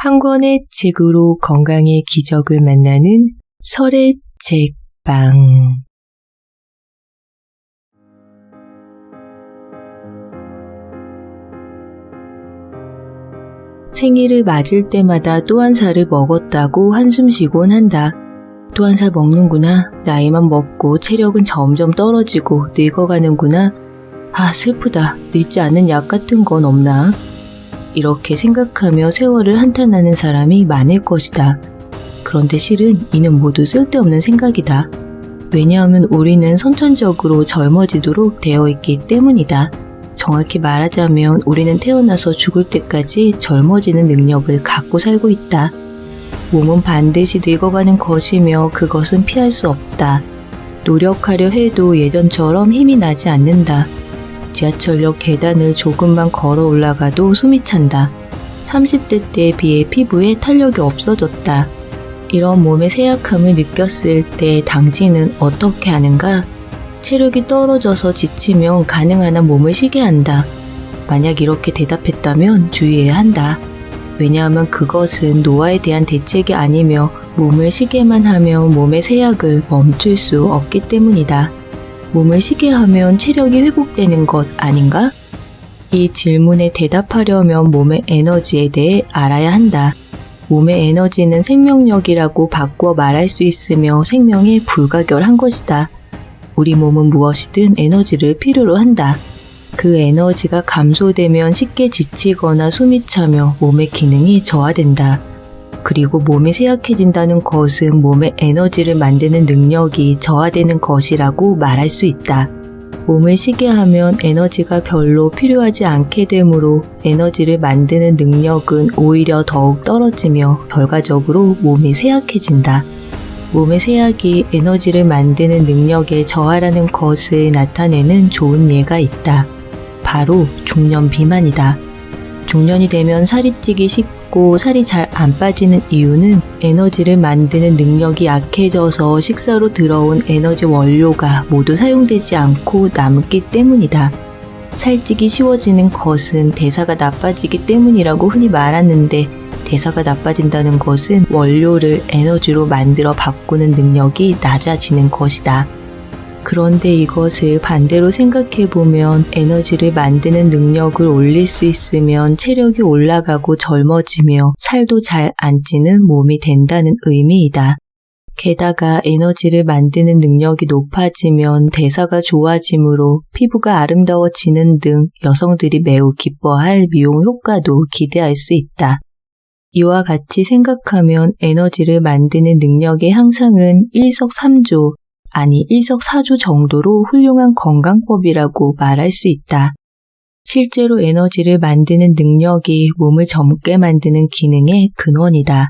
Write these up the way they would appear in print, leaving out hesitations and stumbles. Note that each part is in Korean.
한 권의 책으로 건강의 기적을 만나는 설의 책방. 생일을 맞을 때마다 또 한 살을 먹었다고 한숨 쉬곤 한다. 또 한 살 먹는구나. 나이만 먹고 체력은 점점 떨어지고 늙어가는구나. 아, 슬프다. 늙지 않는 약 같은 건 없나? 이렇게 생각하며 세월을 한탄하는 사람이 많을 것이다. 그런데 실은 이는 모두 쓸데없는 생각이다. 왜냐하면 우리는 선천적으로 젊어지도록 되어 있기 때문이다. 정확히 말하자면 우리는 태어나서 죽을 때까지 젊어지는 능력을 갖고 살고 있다. 몸은 반드시 늙어가는 것이며 그것은 피할 수 없다. 노력하려 해도 예전처럼 힘이 나지 않는다. 지하철역 계단을 조금만 걸어 올라가도 숨이 찬다. 30대 때에 비해 피부에 탄력이 없어졌다. 이런 몸의 쇠약함을 느꼈을 때 당신은 어떻게 하는가? 체력이 떨어져서 지치면 가능한 한 몸을 쉬게 한다. 만약 이렇게 대답했다면 주의해야 한다. 왜냐하면 그것은 노화에 대한 대책이 아니며 몸을 쉬게만 하면 몸의 쇠약을 멈출 수 없기 때문이다. 몸을 쉬게 하면 체력이 회복되는 것 아닌가? 이 질문에 대답하려면 몸의 에너지에 대해 알아야 한다. 몸의 에너지는 생명력이라고 바꾸어 말할 수 있으며 생명에 불가결한 것이다. 우리 몸은 무엇이든 에너지를 필요로 한다. 그 에너지가 감소되면 쉽게 지치거나 숨이 차며 몸의 기능이 저하된다. 그리고 몸이 쇠약해진다는 것은 몸의 에너지를 만드는 능력이 저하되는 것이라고 말할 수 있다. 몸을 쉬게 하면 에너지가 별로 필요하지 않게 되므로 에너지를 만드는 능력은 오히려 더욱 떨어지며 결과적으로 몸이 쇠약해진다. 몸의 쇠약이 에너지를 만드는 능력의 저하라는 것을 나타내는 좋은 예가 있다. 바로 중년 비만이다. 중년이 되면 살이 찌기 쉽고 살이 잘 안 빠지는 이유는 에너지를 만드는 능력이 약해져서 식사로 들어온 에너지 원료가 모두 사용되지 않고 남기 때문이다. 살찌기 쉬워지는 것은 대사가 나빠지기 때문이라고 흔히 말하는데 대사가 나빠진다는 것은 원료를 에너지로 만들어 바꾸는 능력이 낮아지는 것이다. 그런데 이것을 반대로 생각해보면 에너지를 만드는 능력을 올릴 수 있으면 체력이 올라가고 젊어지며 살도 잘 안 찌는 몸이 된다는 의미이다. 게다가 에너지를 만드는 능력이 높아지면 대사가 좋아지므로 피부가 아름다워지는 등 여성들이 매우 기뻐할 미용 효과도 기대할 수 있다. 이와 같이 생각하면 에너지를 만드는 능력의 향상은 일석삼조, 아니 일석사조 정도로 훌륭한 건강법이라고 말할 수 있다. 실제로 에너지를 만드는 능력이 몸을 젊게 만드는 기능의 근원이다.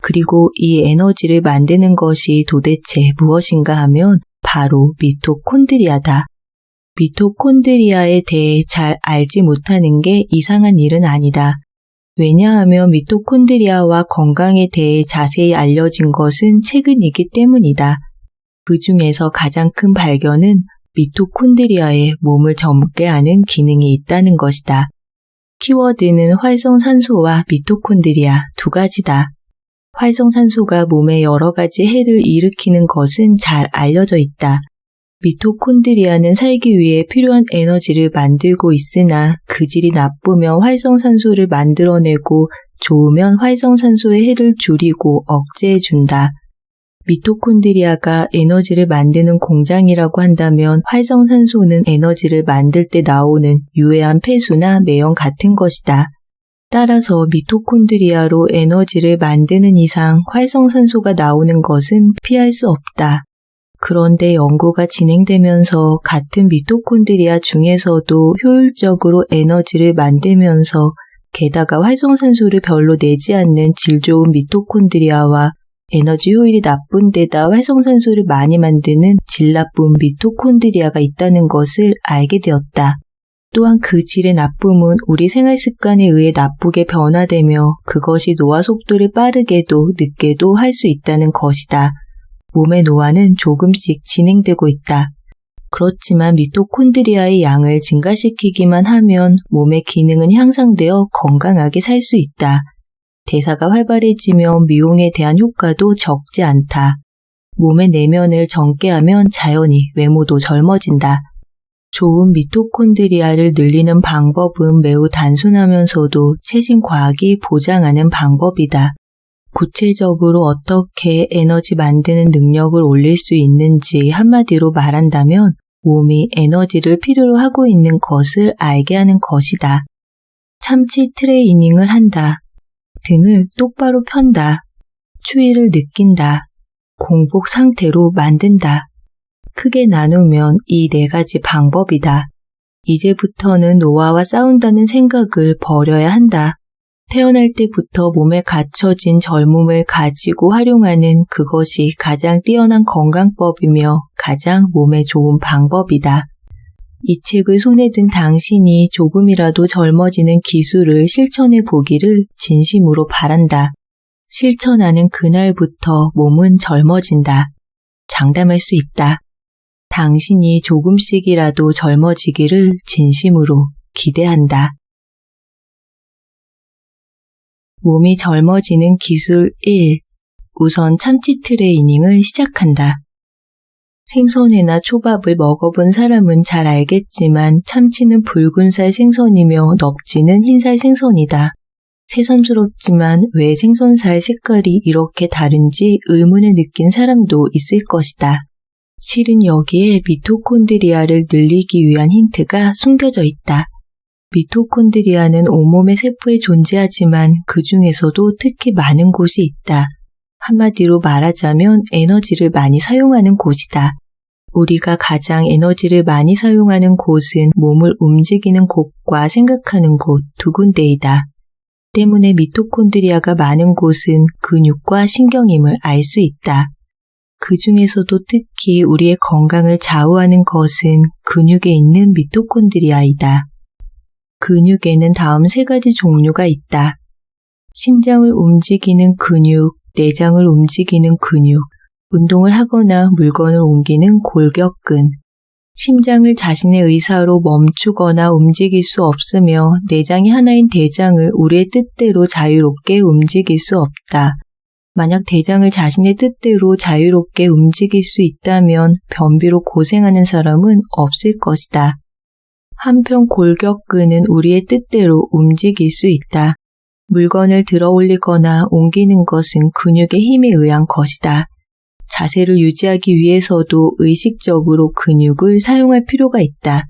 그리고 이 에너지를 만드는 것이 도대체 무엇인가 하면 바로 미토콘드리아다. 미토콘드리아에 대해 잘 알지 못하는 게 이상한 일은 아니다. 왜냐하면 미토콘드리아와 건강에 대해 자세히 알려진 것은 최근이기 때문이다. 그 중에서 가장 큰 발견은 미토콘드리아에 몸을 젊게 하는 기능이 있다는 것이다. 키워드는 활성산소와 미토콘드리아 두 가지다. 활성산소가 몸에 여러 가지 해를 일으키는 것은 잘 알려져 있다. 미토콘드리아는 살기 위해 필요한 에너지를 만들고 있으나 그 질이 나쁘면 활성산소를 만들어내고 좋으면 활성산소의 해를 줄이고 억제해준다. 미토콘드리아가 에너지를 만드는 공장이라고 한다면 활성산소는 에너지를 만들 때 나오는 유해한 폐수나 매연 같은 것이다. 따라서 미토콘드리아로 에너지를 만드는 이상 활성산소가 나오는 것은 피할 수 없다. 그런데 연구가 진행되면서 같은 미토콘드리아 중에서도 효율적으로 에너지를 만들면서 게다가 활성산소를 별로 내지 않는 질 좋은 미토콘드리아와 에너지 효율이 나쁜 데다 활성산소를 많이 만드는 질 나쁜 미토콘드리아가 있다는 것을 알게 되었다. 또한 그 질의 나쁨은 우리 생활 습관에 의해 나쁘게 변화되며 그것이 노화 속도를 빠르게도 늦게도 할 수 있다는 것이다. 몸의 노화는 조금씩 진행되고 있다. 그렇지만 미토콘드리아의 양을 증가시키기만 하면 몸의 기능은 향상되어 건강하게 살 수 있다. 대사가 활발해지면 미용에 대한 효과도 적지 않다. 몸의 내면을 젊게 하면 자연히 외모도 젊어진다. 좋은 미토콘드리아를 늘리는 방법은 매우 단순하면서도 최신 과학이 보장하는 방법이다. 구체적으로 어떻게 에너지 만드는 능력을 올릴 수 있는지 한마디로 말한다면 몸이 에너지를 필요로 하고 있는 것을 알게 하는 것이다. 참치 트레이닝을 한다. 등을 똑바로 편다. 추위를 느낀다. 공복 상태로 만든다. 크게 나누면 이 4가지 방법이다. 이제부터는 노화와 싸운다는 생각을 버려야 한다. 태어날 때부터 몸에 갖춰진 젊음을 가지고 활용하는 그것이 가장 뛰어난 건강법이며 가장 몸에 좋은 방법이다. 이 책을 손에 든 당신이 조금이라도 젊어지는 기술을 실천해 보기를 진심으로 바란다. 실천하는 그날부터 몸은 젊어진다. 장담할 수 있다. 당신이 조금씩이라도 젊어지기를 진심으로 기대한다. 몸이 젊어지는 기술 1. 우선 참치 트레이닝을 시작한다. 생선회나 초밥을 먹어본 사람은 잘 알겠지만 참치는 붉은살 생선이며 넙지는 흰살 생선이다. 새삼스럽지만 왜 생선살 색깔이 이렇게 다른지 의문을 느낀 사람도 있을 것이다. 실은 여기에 미토콘드리아를 늘리기 위한 힌트가 숨겨져 있다. 미토콘드리아는 온몸의 세포에 존재하지만 그 중에서도 특히 많은 곳이 있다. 한마디로 말하자면 에너지를 많이 사용하는 곳이다. 우리가 가장 에너지를 많이 사용하는 곳은 몸을 움직이는 곳과 생각하는 곳 2군데이다. 때문에 미토콘드리아가 많은 곳은 근육과 신경임을 알 수 있다. 그 중에서도 특히 우리의 건강을 좌우하는 것은 근육에 있는 미토콘드리아이다. 근육에는 다음 3가지 종류가 있다. 심장을 움직이는 근육, 내장을 움직이는 근육, 운동을 하거나 물건을 옮기는 골격근. 심장을 자신의 의사로 멈추거나 움직일 수 없으며 내장이 하나인 대장을 우리의 뜻대로 자유롭게 움직일 수 없다. 만약 대장을 자신의 뜻대로 자유롭게 움직일 수 있다면 변비로 고생하는 사람은 없을 것이다. 한편 골격근은 우리의 뜻대로 움직일 수 있다. 물건을 들어 올리거나 옮기는 것은 근육의 힘에 의한 것이다. 자세를 유지하기 위해서도 의식적으로 근육을 사용할 필요가 있다.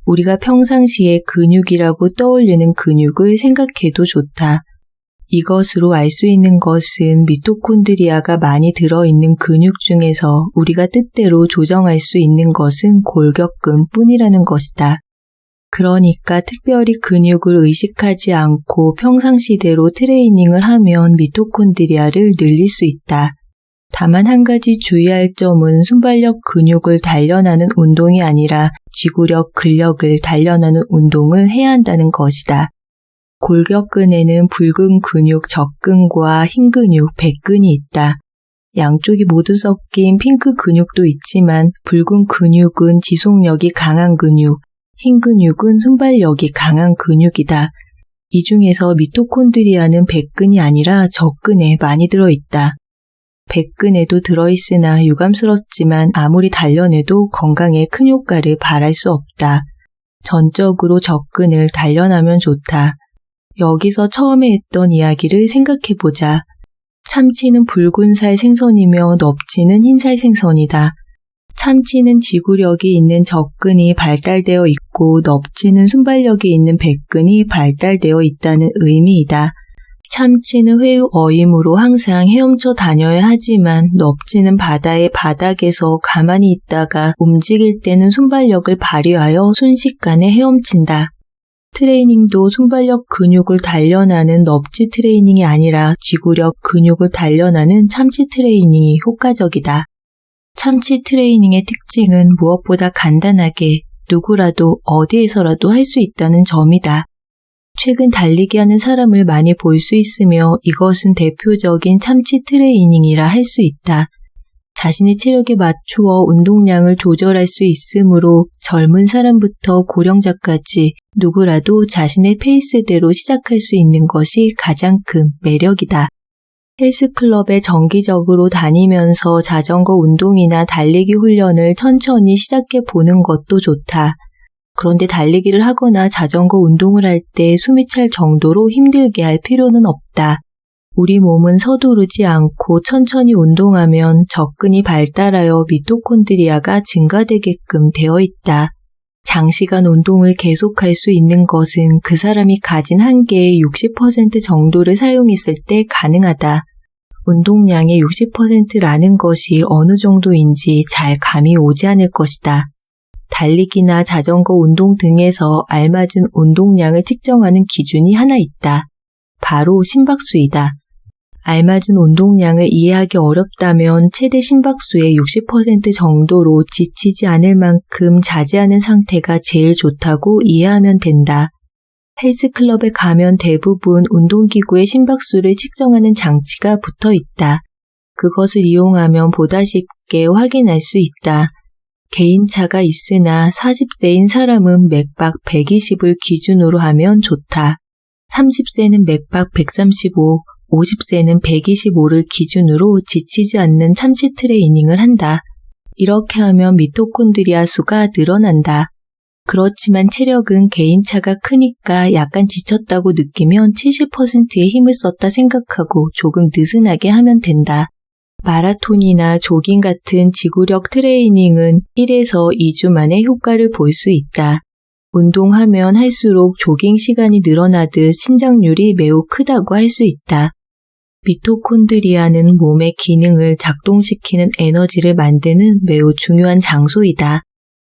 우리가 평상시에 근육이라고 떠올리는 근육을 생각해도 좋다. 이것으로 알 수 있는 것은 미토콘드리아가 많이 들어있는 근육 중에서 우리가 뜻대로 조정할 수 있는 것은 골격근뿐이라는 것이다. 그러니까 특별히 근육을 의식하지 않고 평상시대로 트레이닝을 하면 미토콘드리아를 늘릴 수 있다. 다만 한 가지 주의할 점은 순발력 근육을 단련하는 운동이 아니라 지구력 근력을 단련하는 운동을 해야 한다는 것이다. 골격근에는 붉은 근육 적근과 흰 근육 백근이 있다. 양쪽이 모두 섞인 핑크 근육도 있지만 붉은 근육은 지속력이 강한 근육, 흰 근육은 순발력이 강한 근육이다. 이 중에서 미토콘드리아는 백근이 아니라 적근에 많이 들어있다. 백근에도 들어있으나 유감스럽지만 아무리 단련해도 건강에 큰 효과를 발할 수 없다. 전적으로 적근을 단련하면 좋다. 여기서 처음에 했던 이야기를 생각해보자. 참치는 붉은살 생선이며 넙치는 흰살 생선이다. 참치는 지구력이 있는 적근이 발달되어 있고 넙치는 순발력이 있는 백근이 발달되어 있다는 의미이다. 참치는 회유 어임으로 항상 헤엄쳐 다녀야 하지만 넙치는 바다의 바닥에서 가만히 있다가 움직일 때는 순발력을 발휘하여 순식간에 헤엄친다. 트레이닝도 순발력 근육을 단련하는 넙치 트레이닝이 아니라 지구력 근육을 단련하는 참치 트레이닝이 효과적이다. 참치 트레이닝의 특징은 무엇보다 간단하게 누구라도 어디에서라도 할 수 있다는 점이다. 최근 달리기 하는 사람을 많이 볼 수 있으며 이것은 대표적인 참치 트레이닝이라 할 수 있다. 자신의 체력에 맞추어 운동량을 조절할 수 있으므로 젊은 사람부터 고령자까지 누구라도 자신의 페이스대로 시작할 수 있는 것이 가장 큰 매력이다. 헬스클럽에 정기적으로 다니면서 자전거 운동이나 달리기 훈련을 천천히 시작해 보는 것도 좋다. 그런데 달리기를 하거나 자전거 운동을 할 때 숨이 찰 정도로 힘들게 할 필요는 없다. 우리 몸은 서두르지 않고 천천히 운동하면 접근이 발달하여 미토콘드리아가 증가되게끔 되어 있다. 장시간 운동을 계속할 수 있는 것은 그 사람이 가진 한계의 60% 정도를 사용했을 때 가능하다. 운동량의 60%라는 것이 어느 정도인지 잘 감이 오지 않을 것이다. 달리기나 자전거 운동 등에서 알맞은 운동량을 측정하는 기준이 하나 있다. 바로 심박수이다. 알맞은 운동량을 이해하기 어렵다면 최대 심박수의 60% 정도로 지치지 않을 만큼 자제하는 상태가 제일 좋다고 이해하면 된다. 헬스클럽에 가면 대부분 운동기구의 심박수를 측정하는 장치가 붙어 있다. 그것을 이용하면 보다 쉽게 확인할 수 있다. 개인차가 있으나 40세인 사람은 맥박 120을 기준으로 하면 좋다. 30세는 맥박 135, 50세는 125를 기준으로 지치지 않는 참치 트레이닝을 한다. 이렇게 하면 미토콘드리아 수가 늘어난다. 그렇지만 체력은 개인차가 크니까 약간 지쳤다고 느끼면 70%의 힘을 썼다 생각하고 조금 느슨하게 하면 된다. 마라톤이나 조깅 같은 지구력 트레이닝은 1에서 2주 만에 효과를 볼 수 있다. 운동하면 할수록 조깅 시간이 늘어나듯 신장률이 매우 크다고 할 수 있다. 미토콘드리아는 몸의 기능을 작동시키는 에너지를 만드는 매우 중요한 장소이다.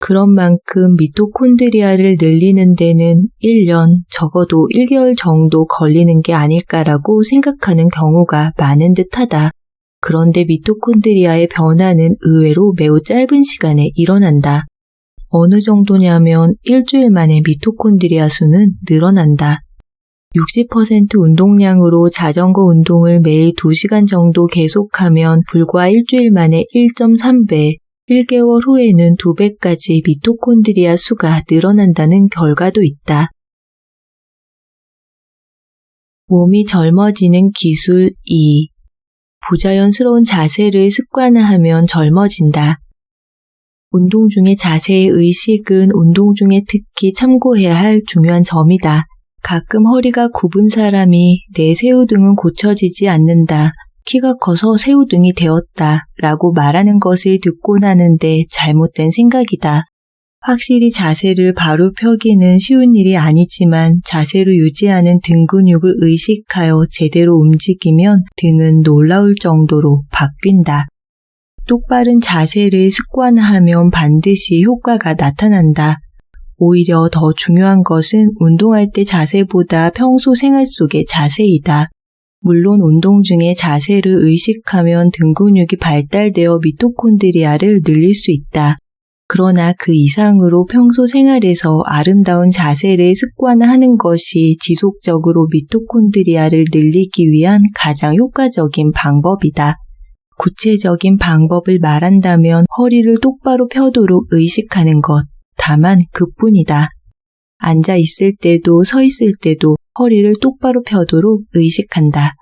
그런 만큼 미토콘드리아를 늘리는 데는 1년, 적어도 1개월 정도 걸리는 게 아닐까라고 생각하는 경우가 많은 듯하다. 그런데 미토콘드리아의 변화는 의외로 매우 짧은 시간에 일어난다. 어느 정도냐면 일주일 만에 미토콘드리아 수는 늘어난다. 60% 운동량으로 자전거 운동을 매일 2시간 정도 계속하면 불과 일주일 만에 1.3배, 1개월 후에는 2배까지 미토콘드리아 수가 늘어난다는 결과도 있다. 몸이 젊어지는 기술 2. 부자연스러운 자세를 습관화하면 젊어진다. 운동 중의 자세의 의식은 운동 중에 특히 참고해야 할 중요한 점이다. 가끔 허리가 굽은 사람이 내 새우등은 고쳐지지 않는다. 키가 커서 새우등이 되었다. 라고 말하는 것을 듣고 나는데 잘못된 생각이다. 확실히 자세를 바로 펴기는 쉬운 일이 아니지만 자세를 유지하는 등 근육을 의식하여 제대로 움직이면 등은 놀라울 정도로 바뀐다. 똑바른 자세를 습관화하면 반드시 효과가 나타난다. 오히려 더 중요한 것은 운동할 때 자세보다 평소 생활 속의 자세이다. 물론 운동 중에 자세를 의식하면 등 근육이 발달되어 미토콘드리아를 늘릴 수 있다. 그러나 그 이상으로 평소 생활에서 아름다운 자세를 습관화하는 것이 지속적으로 미토콘드리아를 늘리기 위한 가장 효과적인 방법이다. 구체적인 방법을 말한다면 허리를 똑바로 펴도록 의식하는 것, 다만 그뿐이다. 앉아 있을 때도 서 있을 때도 허리를 똑바로 펴도록 의식한다.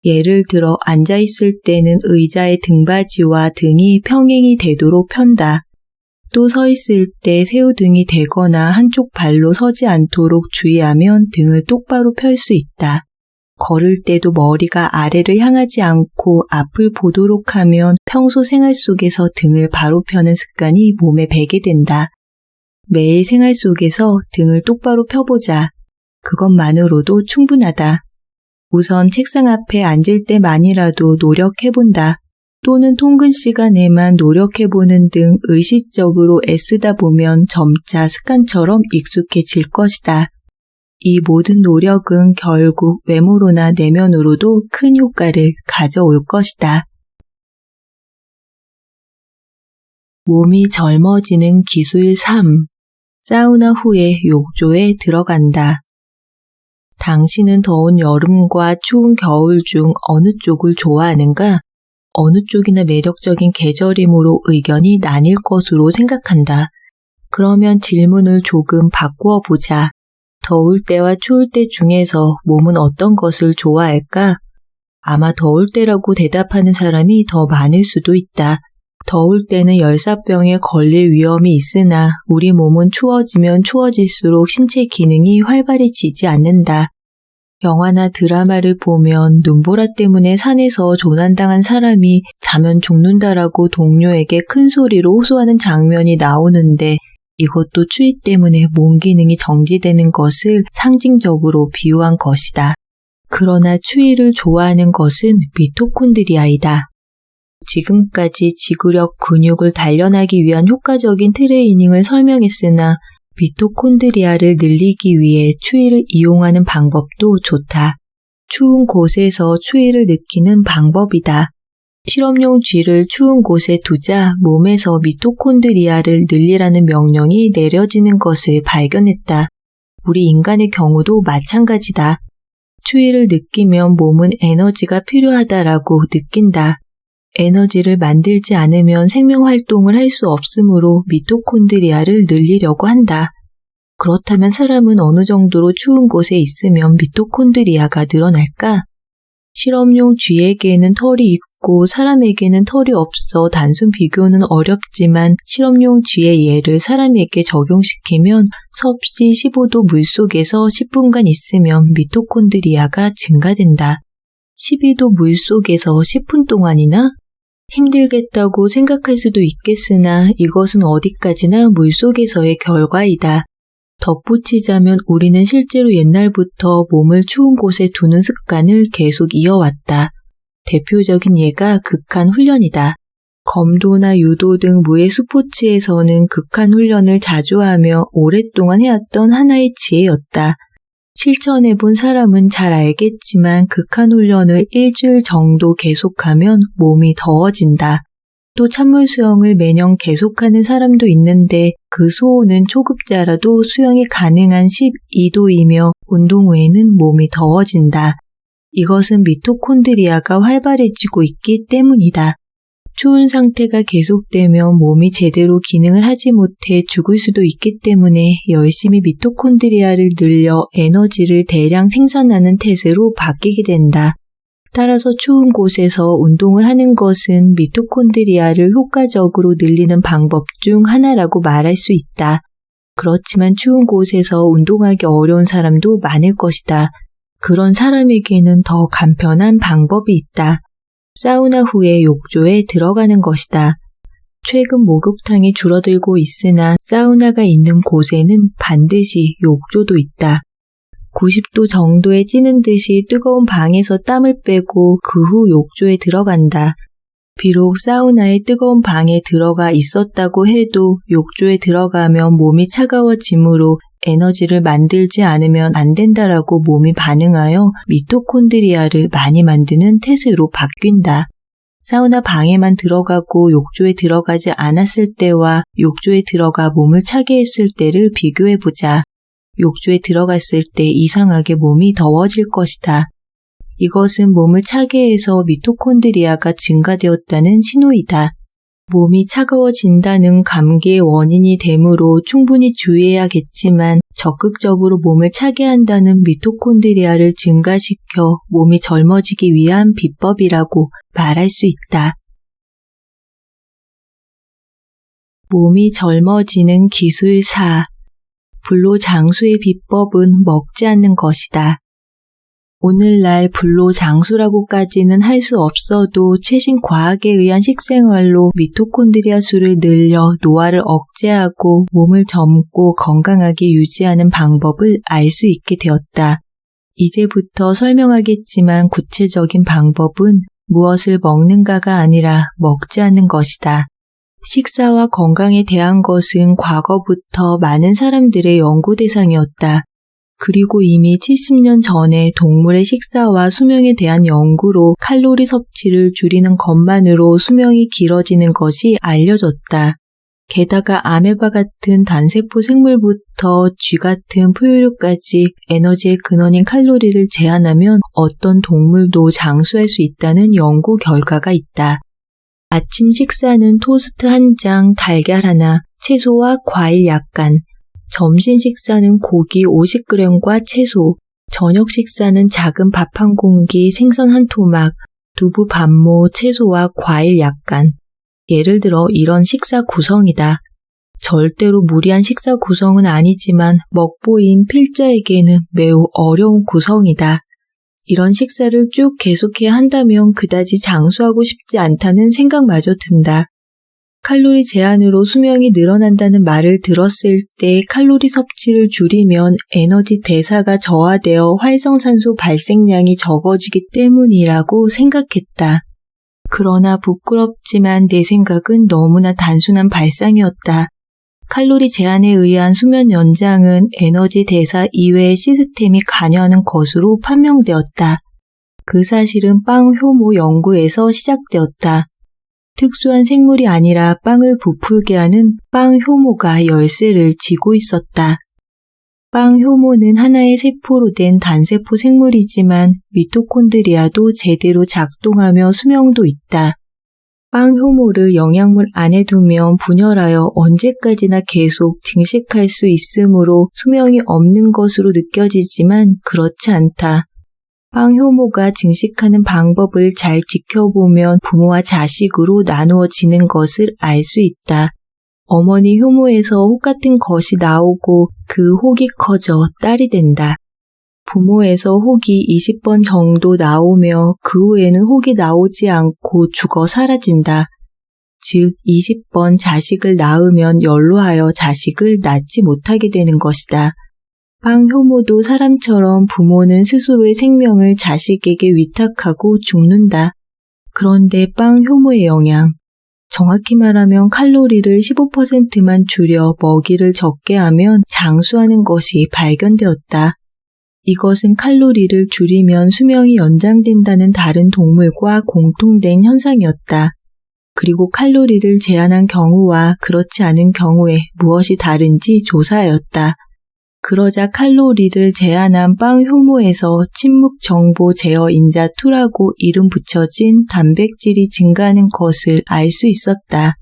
예를 들어 앉아 있을 때는 의자의 등받이와 등이 평행이 되도록 편다. 또 서 있을 때 새우등이 되거나 한쪽 발로 서지 않도록 주의하면 등을 똑바로 펼 수 있다. 걸을 때도 머리가 아래를 향하지 않고 앞을 보도록 하면 평소 생활 속에서 등을 바로 펴는 습관이 몸에 배게 된다. 매일 생활 속에서 등을 똑바로 펴보자. 그것만으로도 충분하다. 우선 책상 앞에 앉을 때만이라도 노력해본다. 또는 통근 시간에만 노력해보는 등 의식적으로 애쓰다 보면 점차 습관처럼 익숙해질 것이다. 이 모든 노력은 결국 외모로나 내면으로도 큰 효과를 가져올 것이다. 몸이 젊어지는 기술 3. 사우나 후에 욕조에 들어간다. 당신은 더운 여름과 추운 겨울 중 어느 쪽을 좋아하는가? 어느 쪽이나 매력적인 계절이므로 의견이 나뉠 것으로 생각한다. 그러면 질문을 조금 바꾸어 보자. 더울 때와 추울 때 중에서 몸은 어떤 것을 좋아할까? 아마 더울 때라고 대답하는 사람이 더 많을 수도 있다. 더울 때는 열사병에 걸릴 위험이 있으나 우리 몸은 추워지면 추워질수록 신체 기능이 활발해지지 않는다. 영화나 드라마를 보면 눈보라 때문에 산에서 조난당한 사람이 자면 죽는다라고 동료에게 큰 소리로 호소하는 장면이 나오는데 이것도 추위 때문에 몸 기능이 정지되는 것을 상징적으로 비유한 것이다. 그러나 추위를 좋아하는 것은 미토콘드리아이다. 지금까지 지구력 근육을 단련하기 위한 효과적인 트레이닝을 설명했으나 미토콘드리아를 늘리기 위해 추위를 이용하는 방법도 좋다. 추운 곳에서 추위를 느끼는 방법이다. 실험용 쥐를 추운 곳에 두자 몸에서 미토콘드리아를 늘리라는 명령이 내려지는 것을 발견했다. 우리 인간의 경우도 마찬가지다. 추위를 느끼면 몸은 에너지가 필요하다라고 느낀다. 에너지를 만들지 않으면 생명활동을 할 수 없으므로 미토콘드리아를 늘리려고 한다. 그렇다면 사람은 어느 정도로 추운 곳에 있으면 미토콘드리아가 늘어날까? 실험용 쥐에게는 털이 있고 사람에게는 털이 없어 단순 비교는 어렵지만 실험용 쥐의 예를 사람에게 적용시키면 섭씨 15도 물속에서 10분간 있으면 미토콘드리아가 증가된다. 12도 물속에서 10분 동안이나? 힘들겠다고 생각할 수도 있겠으나 이것은 어디까지나 물속에서의 결과이다. 덧붙이자면 우리는 실제로 옛날부터 몸을 추운 곳에 두는 습관을 계속 이어왔다. 대표적인 예가 극한 훈련이다. 검도나 유도 등 무예 스포츠에서는 극한 훈련을 자주 하며 오랫동안 해왔던 하나의 지혜였다. 실천해본 사람은 잘 알겠지만 극한 훈련을 일주일 정도 계속하면 몸이 더워진다. 또 찬물 수영을 매년 계속하는 사람도 있는데 그 수온은 초급자라도 수영이 가능한 12도이며 운동 후에는 몸이 더워진다. 이것은 미토콘드리아가 활발해지고 있기 때문이다. 추운 상태가 계속되면 몸이 제대로 기능을 하지 못해 죽을 수도 있기 때문에 열심히 미토콘드리아를 늘려 에너지를 대량 생산하는 태세로 바뀌게 된다. 따라서 추운 곳에서 운동을 하는 것은 미토콘드리아를 효과적으로 늘리는 방법 중 하나라고 말할 수 있다. 그렇지만 추운 곳에서 운동하기 어려운 사람도 많을 것이다. 그런 사람에게는 더 간편한 방법이 있다. 사우나 후에 욕조에 들어가는 것이다. 최근 목욕탕이 줄어들고 있으나 사우나가 있는 곳에는 반드시 욕조도 있다. 90도 정도에 찌는 듯이 뜨거운 방에서 땀을 빼고 그 후 욕조에 들어간다. 비록 사우나의 뜨거운 방에 들어가 있었다고 해도 욕조에 들어가면 몸이 차가워지므로 에너지를 만들지 않으면 안 된다라고 몸이 반응하여 미토콘드리아를 많이 만드는 태세로 바뀐다. 사우나 방에만 들어가고 욕조에 들어가지 않았을 때와 욕조에 들어가 몸을 차게 했을 때를 비교해보자. 욕조에 들어갔을 때 이상하게 몸이 더워질 것이다. 이것은 몸을 차게 해서 미토콘드리아가 증가되었다는 신호이다. 몸이 차가워진다는 감기의 원인이 되므로 충분히 주의해야겠지만 적극적으로 몸을 차게 한다는 미토콘드리아를 증가시켜 몸이 젊어지기 위한 비법이라고 말할 수 있다. 몸이 젊어지는 기술 4. 불로장수의 비법은 먹지 않는 것이다. 오늘날 불로장수라고까지는 할 수 없어도 최신 과학에 의한 식생활로 미토콘드리아 수를 늘려 노화를 억제하고 몸을 젊고 건강하게 유지하는 방법을 알 수 있게 되었다. 이제부터 설명하겠지만 구체적인 방법은 무엇을 먹는가가 아니라 먹지 않는 것이다. 식사와 건강에 대한 것은 과거부터 많은 사람들의 연구 대상이었다. 그리고 이미 70년 전에 동물의 식사와 수명에 대한 연구로 칼로리 섭취를 줄이는 것만으로 수명이 길어지는 것이 알려졌다. 게다가 아메바 같은 단세포 생물부터 쥐 같은 포유류까지 에너지의 근원인 칼로리를 제한하면 어떤 동물도 장수할 수 있다는 연구 결과가 있다. 아침 식사는 토스트 1장, 달걀 하나, 채소와 과일 약간. 점심 식사는 고기 50g과 채소. 저녁 식사는 작은 밥 한 공기, 생선 한 토막, 두부 반모, 채소와 과일 약간. 예를 들어 이런 식사 구성이다. 절대로 무리한 식사 구성은 아니지만 먹보인 필자에게는 매우 어려운 구성이다. 이런 식사를 쭉 계속해야 한다면 그다지 장수하고 싶지 않다는 생각마저 든다. 칼로리 제한으로 수명이 늘어난다는 말을 들었을 때 칼로리 섭취를 줄이면 에너지 대사가 저하되어 활성산소 발생량이 적어지기 때문이라고 생각했다. 그러나 부끄럽지만 내 생각은 너무나 단순한 발상이었다. 칼로리 제한에 의한 수면 연장은 에너지 대사 이외의 시스템이 관여하는 것으로 판명되었다. 그 사실은 빵 효모 연구에서 시작되었다. 특수한 생물이 아니라 빵을 부풀게 하는 빵 효모가 열쇠를 쥐고 있었다. 빵 효모는 하나의 세포로 된 단세포 생물이지만 미토콘드리아도 제대로 작동하며 수명도 있다. 빵 효모를 영양물 안에 두면 분열하여 언제까지나 계속 증식할 수 있으므로 수명이 없는 것으로 느껴지지만 그렇지 않다. 빵 효모가 증식하는 방법을 잘 지켜보면 부모와 자식으로 나누어지는 것을 알 수 있다. 어머니 효모에서 혹 같은 것이 나오고 그 혹이 커져 딸이 된다. 부모에서 혹이 20번 정도 나오며 그 후에는 혹이 나오지 않고 죽어 사라진다. 즉 20번 자식을 낳으면 연로하여 자식을 낳지 못하게 되는 것이다. 빵 효모도 사람처럼 부모는 스스로의 생명을 자식에게 위탁하고 죽는다. 그런데 빵 효모의 영양, 정확히 말하면 칼로리를 15%만 줄여 먹이를 적게 하면 장수하는 것이 발견되었다. 이것은 칼로리를 줄이면 수명이 연장된다는 다른 동물과 공통된 현상이었다. 그리고 칼로리를 제한한 경우와 그렇지 않은 경우에 무엇이 다른지 조사하였다. 그러자 칼로리를 제한한 빵 효모에서 침묵정보 제어 인자 2라고 이름 붙여진 단백질이 증가하는 것을 알 수 있었다.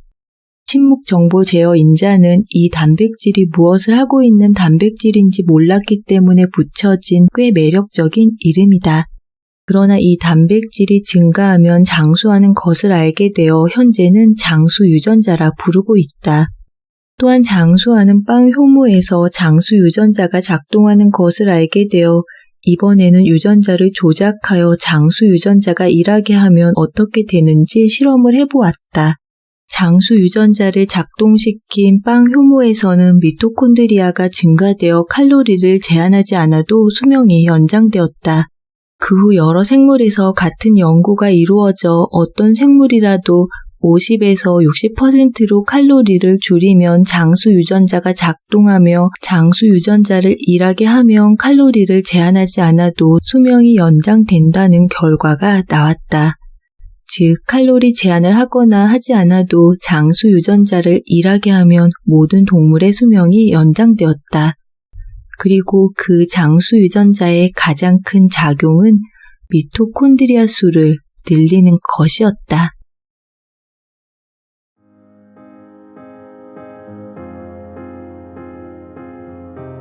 침묵정보 제어 인자는 이 단백질이 무엇을 하고 있는 단백질인지 몰랐기 때문에 붙여진 꽤 매력적인 이름이다. 그러나 이 단백질이 증가하면 장수하는 것을 알게 되어 현재는 장수 유전자라 부르고 있다. 또한 장수하는 빵 효모에서 장수 유전자가 작동하는 것을 알게 되어 이번에는 유전자를 조작하여 장수 유전자가 일하게 하면 어떻게 되는지 실험을 해보았다. 장수 유전자를 작동시킨 빵 효모에서는 미토콘드리아가 증가되어 칼로리를 제한하지 않아도 수명이 연장되었다. 그 후 여러 생물에서 같은 연구가 이루어져 어떤 생물이라도 50에서 60%로 칼로리를 줄이면 장수 유전자가 작동하며 장수 유전자를 일하게 하면 칼로리를 제한하지 않아도 수명이 연장된다는 결과가 나왔다. 즉, 칼로리 제한을 하거나 하지 않아도 장수 유전자를 일하게 하면 모든 동물의 수명이 연장되었다. 그리고 그 장수 유전자의 가장 큰 작용은 미토콘드리아 수를 늘리는 것이었다.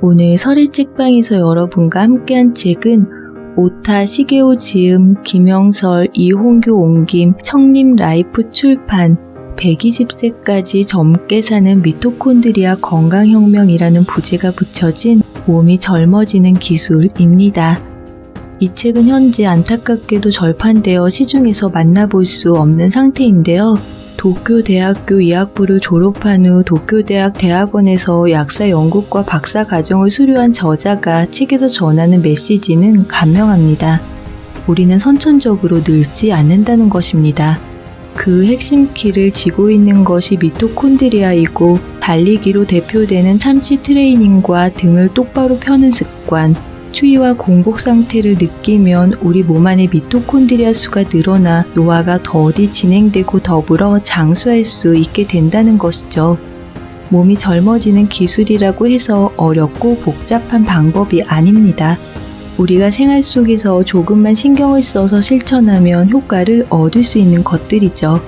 오늘 설의 책방에서 여러분과 함께한 책은 오타 시게오 지음, 김영설, 이홍규 옮김, 청림 라이프 출판 120세까지 젊게 사는 미토콘드리아 건강혁명이라는 부제가 붙여진 몸이 젊어지는 기술입니다. 이 책은 현재 안타깝게도 절판되어 시중에서 만나볼 수 없는 상태인데요. 도쿄대학교 의학부를 졸업한 후 도쿄대학 대학원에서 약사 연구과 박사 과정을 수료한 저자가 책에서 전하는 메시지는 간명합니다. 우리는 선천적으로 늙지 않는다는 것입니다. 그 핵심 키를 쥐고 있는 것이 미토콘드리아이고 달리기로 대표되는 참치 트레이닝과 등을 똑바로 펴는 습관, 추위와 공복 상태를 느끼면 우리 몸 안의 미토콘드리아 수가 늘어나 노화가 더디 진행되고 더불어 장수할 수 있게 된다는 것이죠. 몸이 젊어지는 기술이라고 해서 어렵고 복잡한 방법이 아닙니다. 우리가 생활 속에서 조금만 신경을 써서 실천하면 효과를 얻을 수 있는 것들이죠.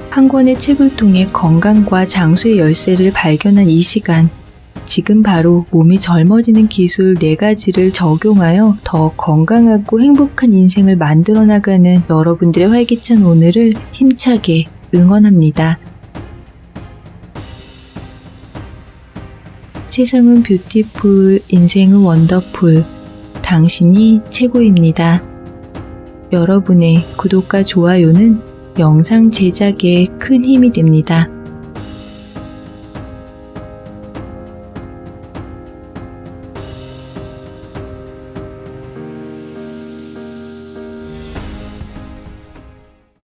한 권의 책을 통해 건강과 장수의 열쇠를 발견한 이 시간. 지금 바로 몸이 젊어지는 기술 4가지를 적용하여 더 건강하고 행복한 인생을 만들어 나가는 여러분들의 활기찬 오늘을 힘차게 응원합니다. 세상은 뷰티풀, 인생은 원더풀. 당신이 최고입니다. 여러분의 구독과 좋아요는 영상 제작에 큰 힘이 됩니다.